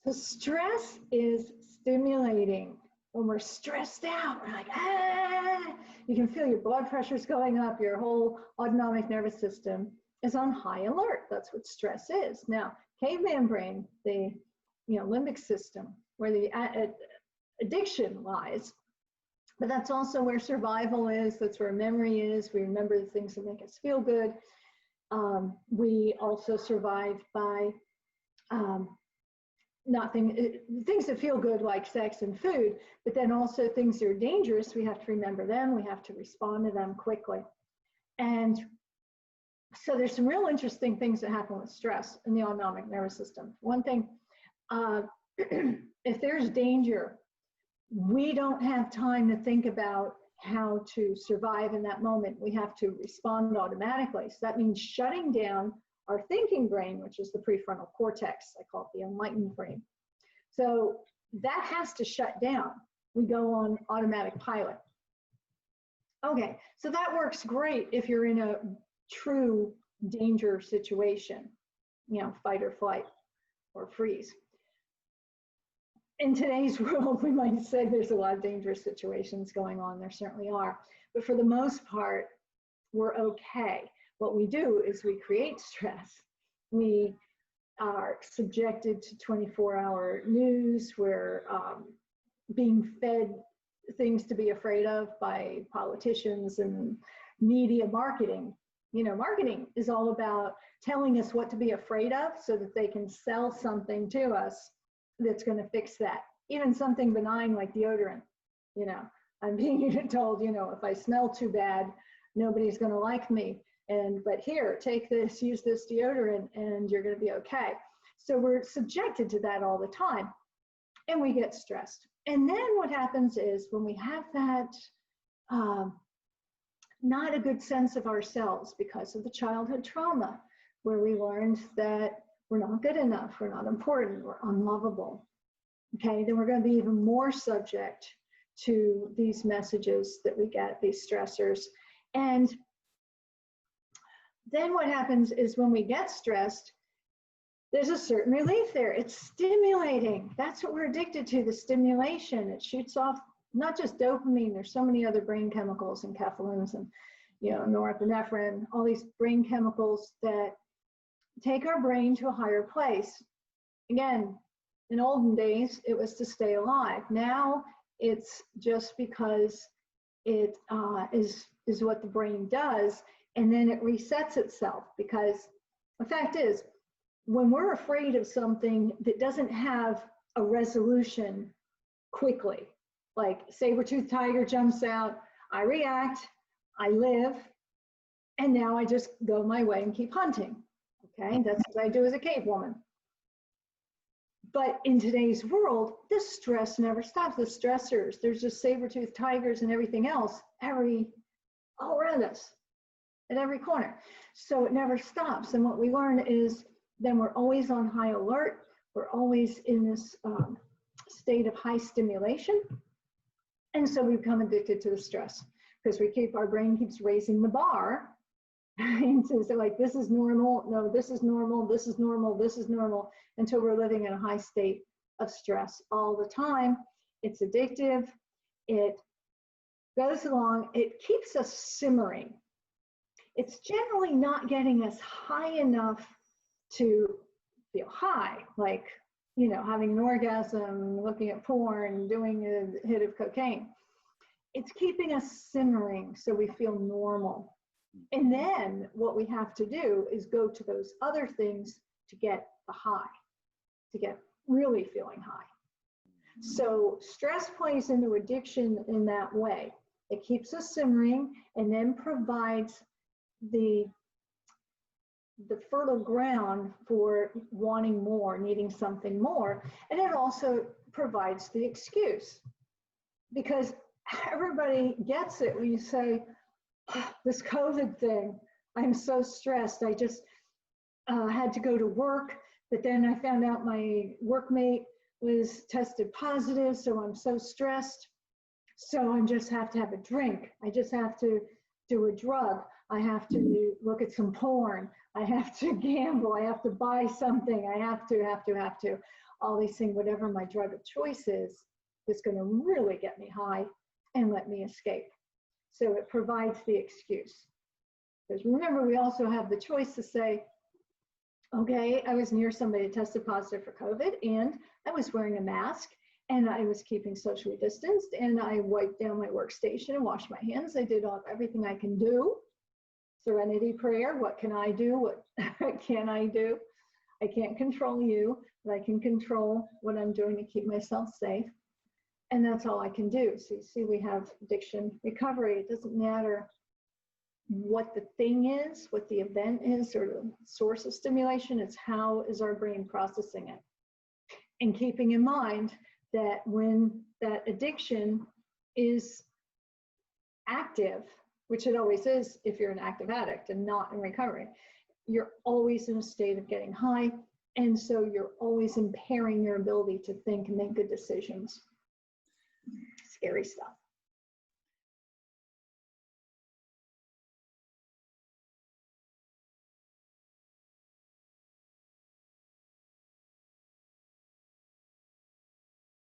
So stress is stimulating. When we're stressed out, we're like, ah, you can feel your blood pressure's going up, your whole autonomic nervous system is on high alert. That's what stress is. Now, caveman brain, the limbic system, where the addiction lies, but that's also where survival is, that's where memory is. We remember the things that make us feel good. We also survive by things that feel good like sex and food, but then also things that are dangerous, we have to remember them, we have to respond to them quickly. And so there's some real interesting things that happen with stress in the autonomic nervous system. One thing, if there's danger, we don't have time to think about how to survive in that moment. We have to respond automatically. So that means shutting down our thinking brain, which is the prefrontal cortex. I call it the enlightened brain. So that has to shut down. We go on automatic pilot. Okay, so that works great if you're in a true danger situation, fight or flight or freeze. In today's world, we might say there's a lot of dangerous situations going on. There certainly are. But for the most part, we're okay. What we do is we create stress. We are subjected to 24-hour news. We're being fed things to be afraid of by politicians and media marketing. Marketing is all about telling us what to be afraid of so that they can sell something to us that's going to fix that. Even something benign like deodorant. I'm being told, if I smell too bad, nobody's going to like me. But here, take this, use this deodorant, and you're going to be okay. So we're subjected to that all the time, and we get stressed. And then what happens is when we have that not a good sense of ourselves because of the childhood trauma, where we learned that we're not good enough, we're not important, we're unlovable, okay, then we're going to be even more subject to these messages that we get, these stressors. And then what happens is when we get stressed, there's a certain relief there. It's stimulating. That's what we're addicted to, the stimulation. It shoots off not just dopamine, there's so many other brain chemicals, and enkephalins and norepinephrine, all these brain chemicals that take our brain to a higher place. Again, in olden days, it was to stay alive. Now it's just because it is what the brain does, and then it resets itself. Because the fact is, when we're afraid of something that doesn't have a resolution quickly, like saber-toothed tiger jumps out, I react, I live, and now I just go my way and keep hunting. Okay, that's what I do as a cave woman. But in today's world, the stress never stops. The stressors, there's just saber-toothed tigers and everything else all around us, at every corner. So it never stops. And what we learn is then we're always on high alert. We're always in this state of high stimulation. And so we become addicted to the stress because our brain keeps raising the bar. And so like, this is normal, no, this is normal, this is normal, this is normal, until we're living in a high state of stress all the time. It's addictive. It goes along, it keeps us simmering. It's generally not getting us high enough to feel high, like, having an orgasm, looking at porn, doing a hit of cocaine. It's keeping us simmering so we feel normal. And then what we have to do is go to those other things to get the high, to get really feeling high. So stress plays into addiction in that way. It keeps us simmering and then provides the fertile ground for wanting more, needing something more. And it also provides the excuse, because everybody gets it when you say, this COVID thing, I'm so stressed. I just had to go to work, but then I found out my workmate was tested positive, so I'm so stressed. So I just have to have a drink. I just have to do a drug. I have to look at some porn. I have to gamble. I have to buy something. I have to. policing whatever my drug of choice is that's going to really get me high and let me escape. So it provides the excuse. Because remember, we also have the choice to say, okay, I was near somebody that tested positive for COVID, and I was wearing a mask, and I was keeping socially distanced, and I wiped down my workstation and washed my hands. I did everything I can do. Serenity prayer, what can I do? What can I do? I can't control you, but I can control what I'm doing to keep myself safe. And that's all I can do. So you see, we have addiction recovery. It doesn't matter what the thing is, what the event is, or the source of stimulation. It's how is our brain processing it. And keeping in mind that when that addiction is active, which it always is if you're an active addict and not in recovery, you're always in a state of getting high. And so you're always impairing your ability to think and make good decisions. Scary stuff.